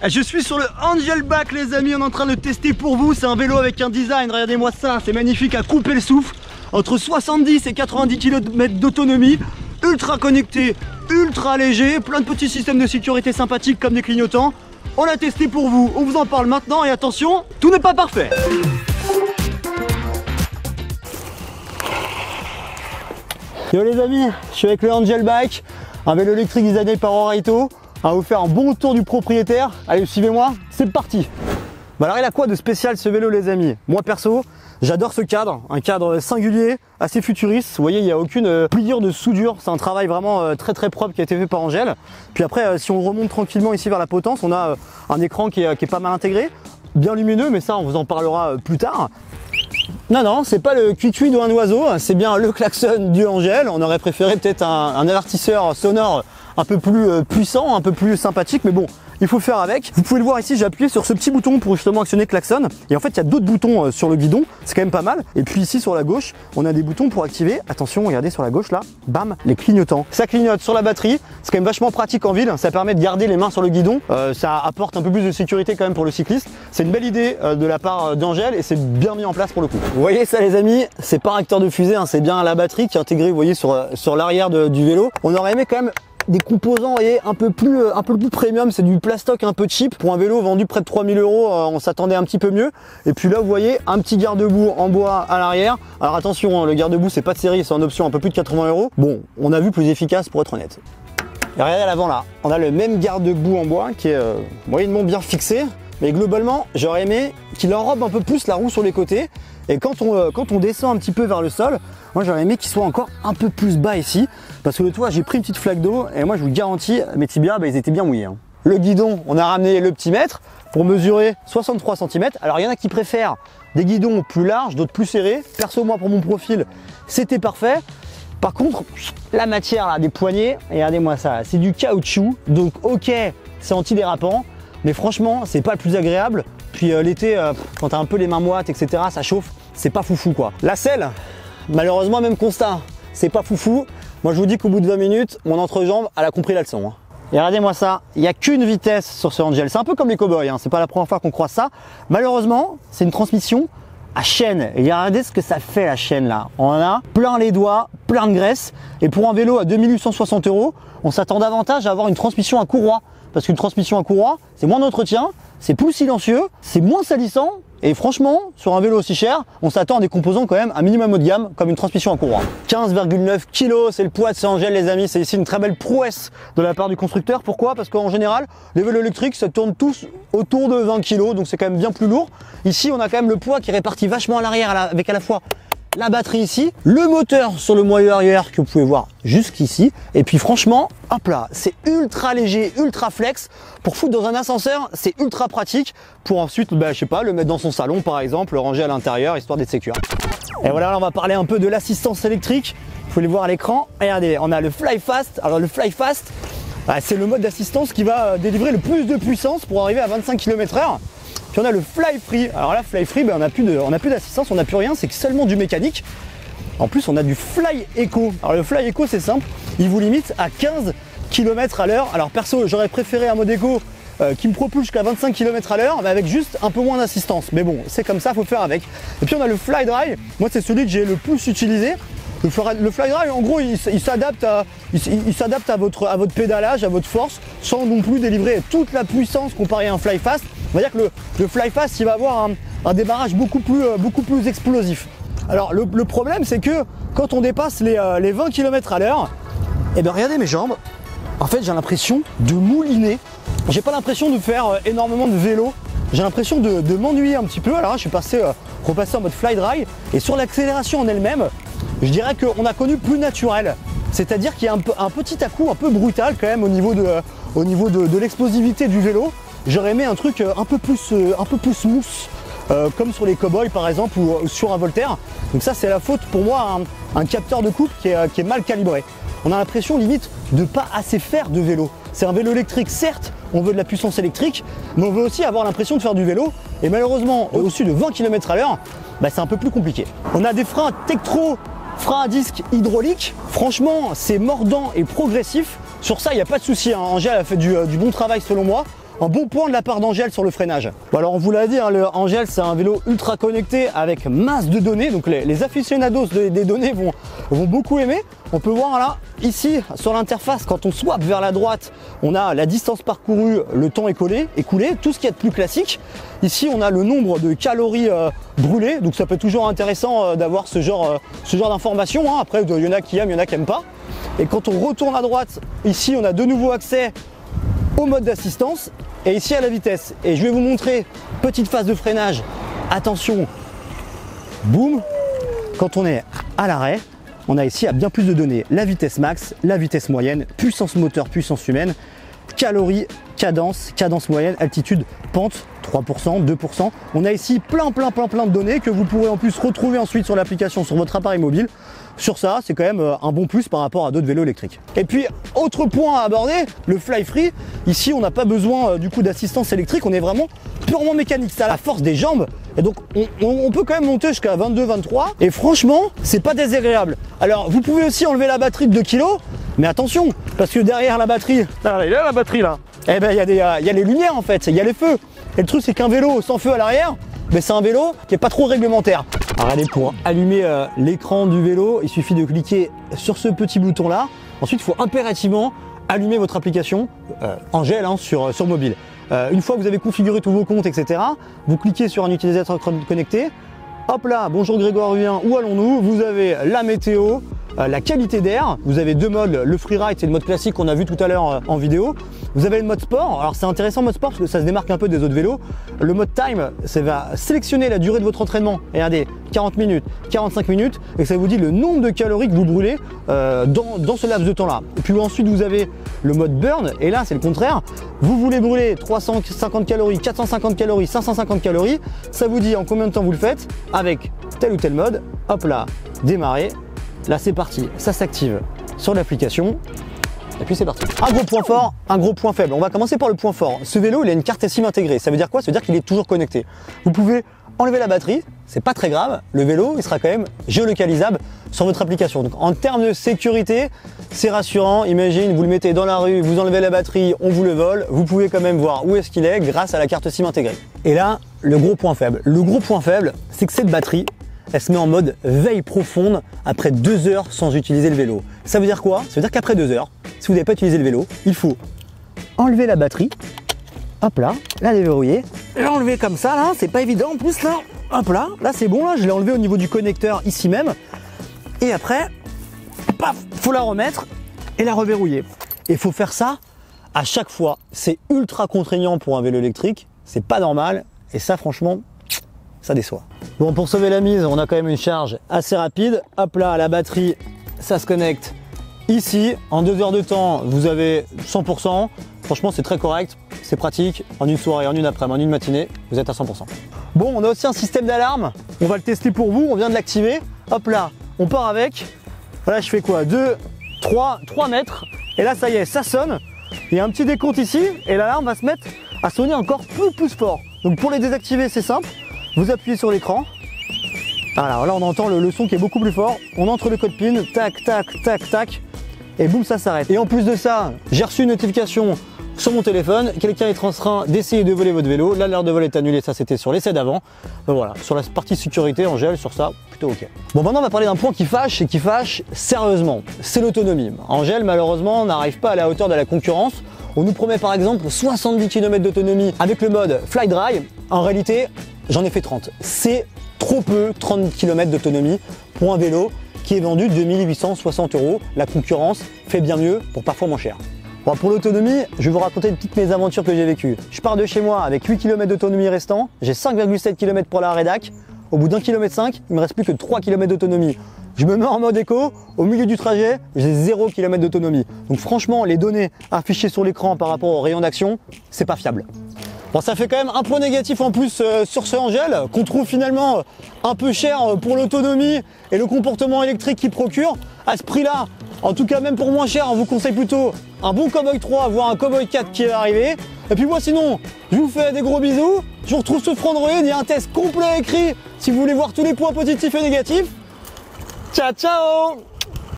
Je suis sur le Angelbike les amis, on est en train de le tester pour vous. C'est un vélo avec un design, regardez-moi ça, c'est magnifique à couper le souffle. Entre 70 et 90 km d'autonomie, ultra connecté, ultra léger, plein de petits systèmes de sécurité sympathiques comme des clignotants. On l'a testé pour vous, on vous en parle maintenant et attention, tout n'est pas parfait. Yo les amis, je suis avec le Angelbike, un vélo électrique designé par Oraito. On va vous faire un bon tour du propriétaire. Allez, suivez-moi, c'est parti. Bah alors il a quoi de spécial ce vélo les amis? Moi perso, j'adore ce cadre, un cadre singulier, assez futuriste. Vous voyez, il n'y a aucune pliure de soudure, c'est un travail vraiment très propre qui a été fait par Angel. Puis après, si on remonte tranquillement ici vers la potence, on a un écran qui est pas mal intégré, bien lumineux, mais ça on vous en parlera plus tard. Non, c'est pas le cuit d'un oiseau, c'est bien le klaxon du Angel. On aurait préféré peut-être un avertisseur sonore un peu plus puissant, un peu plus sympathique, mais bon, il faut faire avec. Vous pouvez le voir ici, j'ai appuyé sur ce petit bouton pour justement actionner le klaxon. Et en fait, il y a d'autres boutons sur le guidon, c'est quand même pas mal. Et puis ici sur la gauche, on a des boutons pour activer, attention, regardez sur la gauche là, bam, les clignotants. Ça clignote sur la batterie, c'est quand même vachement pratique en ville, ça permet de garder les mains sur le guidon. Ça apporte un peu plus de sécurité quand même pour le cycliste. C'est une belle idée de la part d'Angel et c'est bien mis en place pour le coup. Vous voyez ça les amis, c'est pas un acteur de fusée, hein, c'est bien la batterie qui est intégrée, vous voyez, sur l'arrière du vélo. On aurait aimé quand même des composants et un peu plus premium, c'est du plastoc un peu cheap. Pour un vélo vendu près de 3000 €, on s'attendait un petit peu mieux. Et puis là vous voyez un petit garde-boue en bois à l'arrière. Alors attention, hein, le garde-boue c'est pas de série, c'est en option un peu plus de 80 €. Bon, on a vu plus efficace pour être honnête. Et regardez à l'avant là, on a le même garde-boue en bois qui est moyennement bien fixé. Mais globalement, j'aurais aimé qu'il enrobe un peu plus la roue sur les côtés. Et quand on descend un petit peu vers le sol, moi j'aurais aimé qu'il soit encore un peu plus bas ici. Parce que le toit, j'ai pris une petite flaque d'eau et moi je vous garantis, mes tibias, ils étaient bien mouillés. Hein. Le guidon, on a ramené le petit mètre pour mesurer 63 cm. Alors il y en a qui préfèrent des guidons plus larges, d'autres plus serrés. Perso, moi pour mon profil, c'était parfait. Par contre, la matière là, des poignées, regardez-moi ça, c'est du caoutchouc. Donc ok, c'est antidérapant. Mais franchement, c'est pas le plus agréable. Puis l'été, quand t'as un peu les mains moites, etc., ça chauffe, c'est pas foufou quoi. La selle, malheureusement, même constat, c'est pas foufou. Moi, je vous dis qu'au bout de 20 minutes, mon entrejambe, elle a compris la leçon. Hein. Et regardez-moi ça, il n'y a qu'une vitesse sur ce Angel. C'est un peu comme les cow-boys, hein. C'est pas la première fois qu'on croit ça. Malheureusement, c'est une transmission à chaîne. Et regardez ce que ça fait la chaîne là. On en a plein les doigts, plein de graisse. Et pour un vélo à 2860 €, on s'attend davantage à avoir une transmission à courroie. Parce qu'une transmission à courroie, c'est moins d'entretien, c'est plus silencieux, c'est moins salissant. Et franchement, sur un vélo aussi cher, on s'attend à des composants quand même un minimum haut de gamme, comme une transmission à courroie. 15,9 kg, c'est le poids de ce Angel les amis. C'est ici une très belle prouesse de la part du constructeur. Pourquoi? Parce qu'en général, les vélos électriques, ça tourne tous autour de 20 kg, donc c'est quand même bien plus lourd. Ici, on a quand même le poids qui est réparti vachement à l'arrière, avec à la fois la batterie ici, le moteur sur le moyeu arrière que vous pouvez voir jusqu'ici. Et puis franchement, hop là, c'est ultra léger, ultra flex. Pour foutre dans un ascenseur, c'est ultra pratique. Pour ensuite, je sais pas, le mettre dans son salon par exemple, le ranger à l'intérieur, histoire d'être sécure. Et voilà, on va parler un peu de l'assistance électrique. Vous pouvez le voir à l'écran. Regardez, on a le Fly Fast. Alors le Fly Fast, c'est le mode d'assistance qui va délivrer le plus de puissance pour arriver à 25 km/h. Puis on a le Fly Free. Alors là, Fly Free, on n'a plus d'assistance, on n'a plus rien, c'est seulement du mécanique. En plus, on a du Fly Eco. Alors le Fly Eco, c'est simple, il vous limite à 15 km/h. Alors perso, j'aurais préféré un mode Eco qui me propulse jusqu'à 25 km/h, mais avec juste un peu moins d'assistance. Mais bon, c'est comme ça, faut faire avec. Et puis on a le Fly Dry. Moi, c'est celui que j'ai le plus utilisé. Le Fly Dry, en gros, il s'adapte à votre pédalage, à votre force, sans non plus délivrer toute la puissance comparée à un Fly Fast. On va dire que le Fly Fast, il va avoir un démarrage beaucoup plus explosif. Alors le problème, c'est que quand on dépasse les 20 km/h, et bien regardez mes jambes, en fait j'ai l'impression de mouliner. J'ai pas l'impression de faire énormément de vélo, j'ai l'impression de m'ennuyer un petit peu. Alors là, je suis repassé en mode Fly Dry, et sur l'accélération en elle-même, je dirais qu'on a connu plus naturel. C'est-à-dire qu'il y a un petit à-coup un peu brutal quand même au niveau de l'explosivité du vélo. J'aurais aimé un truc un peu plus smooth, comme sur les cow-boys par exemple ou sur un Voltaire. Donc ça, c'est la faute pour moi un capteur de coupe qui est mal calibré. On a l'impression limite de pas assez faire de vélo. C'est un vélo électrique, certes, on veut de la puissance électrique, mais on veut aussi avoir l'impression de faire du vélo. Et malheureusement, au-dessus de 20 km/h, c'est un peu plus compliqué. On a des freins Tektro, freins à disque hydraulique. Franchement, c'est mordant et progressif. Sur ça, il n'y a pas de souci. Hein. Angel a fait du bon travail selon moi. un bon point de la part d'Angel sur le freinage. Bon, alors on vous l'a dit, hein, le Angel c'est un vélo ultra connecté avec masse de données, donc les aficionados des données vont beaucoup aimer. On peut voir là, ici sur l'interface, quand on swap vers la droite, on a la distance parcourue, le temps écoulé, tout ce qui est de plus classique. Ici on a le nombre de calories brûlées, donc ça peut être toujours intéressant d'avoir ce genre d'informations, hein. Après il y en a qui aiment, il y en a qui n'aiment pas. Et quand on retourne à droite, ici on a de nouveau accès au mode d'assistance et ici à la vitesse. Et je vais vous montrer, petite phase de freinage, attention, boum, quand on est à l'arrêt, on a ici à bien plus de données, la vitesse max, la vitesse moyenne, puissance moteur, puissance humaine, calories, cadence moyenne, altitude, pente, 3%, 2%. On a ici plein de données que vous pourrez en plus retrouver ensuite sur l'application sur votre appareil mobile. Sur ça, c'est quand même un bon plus par rapport à d'autres vélos électriques. Et puis, autre point à aborder, le fly free. Ici, on n'a pas besoin du coup d'assistance électrique, on est vraiment purement mécanique. Ça a la force des jambes. Et donc, on peut quand même monter jusqu'à 22, 23. Et franchement, c'est pas désagréable. Alors, vous pouvez aussi enlever la batterie de 2 kg. Mais attention, parce que derrière la batterie, là, il y a la batterie là. Eh ben, il y a les lumières en fait, il y a les feux. Et le truc, c'est qu'un vélo sans feu à l'arrière, mais c'est un vélo qui est pas trop réglementaire. Alors, allez, pour allumer l'écran du vélo, il suffit de cliquer sur ce petit bouton là. Ensuite, il faut impérativement allumer votre application Angel hein, sur mobile. Une fois que vous avez configuré tous vos comptes, etc., vous cliquez sur un utilisateur connecté. Hop là, bonjour Grégoire Ruvien, où allons-nous? Vous avez la météo, la qualité d'air, vous avez deux modes, le freeride c'est le mode classique qu'on a vu tout à l'heure en vidéo. Vous avez le mode sport, alors c'est intéressant le mode sport parce que ça se démarque un peu des autres vélos. Le mode time, ça va sélectionner la durée de votre entraînement. Regardez, 40 minutes, 45 minutes, et ça vous dit le nombre de calories que vous brûlez dans ce laps de temps-là. Et puis ensuite vous avez le mode burn, et là c'est le contraire. Vous voulez brûler 350 calories, 450 calories, 550 calories, ça vous dit en combien de temps vous le faites avec tel ou tel mode. Hop là, démarrer. Là c'est parti, ça s'active sur l'application. Et puis c'est parti. Un gros point fort, un gros point faible. On va commencer par le point fort. Ce vélo, il a une carte SIM intégrée. Ça veut dire quoi? Ça veut dire qu'il est toujours connecté. Vous pouvez enlever la batterie, c'est pas très grave. Le vélo, il sera quand même géolocalisable sur votre application. Donc en termes de sécurité, c'est rassurant. Imagine, vous le mettez dans la rue, vous enlevez la batterie, on vous le vole. Vous pouvez quand même voir où est-ce qu'il est grâce à la carte SIM intégrée. Et là, le gros point faible. Le gros point faible, c'est que cette batterie, elle se met en mode veille profonde après 2 heures sans utiliser le vélo. Ça veut dire quoi? Ça veut dire qu'après 2 heures, si vous n'avez pas utilisé le vélo, il faut enlever la batterie, hop là, la déverrouiller, l'enlever comme ça là, c'est pas évident en plus là, hop là c'est bon là, je l'ai enlevé au niveau du connecteur ici même, et après, paf, faut la remettre et la reverrouiller. Et il faut faire ça à chaque fois, c'est ultra contraignant pour un vélo électrique, c'est pas normal, et ça franchement, ça déçoit. Bon, pour sauver la mise, on a quand même une charge assez rapide. Hop là, la batterie, ça se connecte ici. En 2 heures de temps, vous avez 100%. Franchement, c'est très correct, c'est pratique. En une soirée, en une après-midi, en une matinée, vous êtes à 100%. Bon, on a aussi un système d'alarme. On va le tester pour vous, on vient de l'activer. Hop là, on part avec. Voilà, je fais quoi? 2, 3 mètres. Et là, ça y est, ça sonne. Il y a un petit décompte ici et l'alarme va se mettre à sonner encore plus fort. Donc pour les désactiver, c'est simple. Vous appuyez sur l'écran. Alors là, on entend le son qui est beaucoup plus fort. On entre le code PIN, tac, tac, tac, tac, et boum, ça s'arrête. Et en plus de ça, j'ai reçu une notification sur mon téléphone. Quelqu'un est en train d'essayer de voler votre vélo. L'alerte de vol est annulée, ça c'était sur l'essai d'avant. Voilà, sur la partie sécurité, Angel, sur ça, plutôt ok. Bon, maintenant on va parler d'un point qui fâche et qui fâche sérieusement. C'est l'autonomie. Angel, malheureusement, n'arrive pas à la hauteur de la concurrence. On nous promet par exemple 70 km d'autonomie avec le mode Fly Dry. En réalité, j'en ai fait 30. C'est trop peu, 30 km d'autonomie pour un vélo qui est vendu 2860 €. La concurrence fait bien mieux pour parfois moins cher. Bon, pour l'autonomie, je vais vous raconter une petite mésaventure que j'ai vécue. Je pars de chez moi avec 8 km d'autonomie restant. J'ai 5,7 km pour la rédac. Au bout d'1,5 km, il me reste plus que 3 km d'autonomie. Je me mets en mode éco, au milieu du trajet, j'ai 0 km d'autonomie. Donc franchement, les données affichées sur l'écran par rapport au rayon d'action, c'est pas fiable. Bon, ça fait quand même un point négatif en plus sur ce Angel, qu'on trouve finalement un peu cher pour l'autonomie et le comportement électrique qu'il procure. À ce prix-là, en tout cas même pour moins cher, on vous conseille plutôt un bon Cowboy 3, voire un Cowboy 4 qui est arrivé. Et puis moi sinon, je vous fais des gros bisous. Je vous retrouve sur Android, il y a un test complet écrit si vous voulez voir tous les points positifs et négatifs. Ciao, ciao!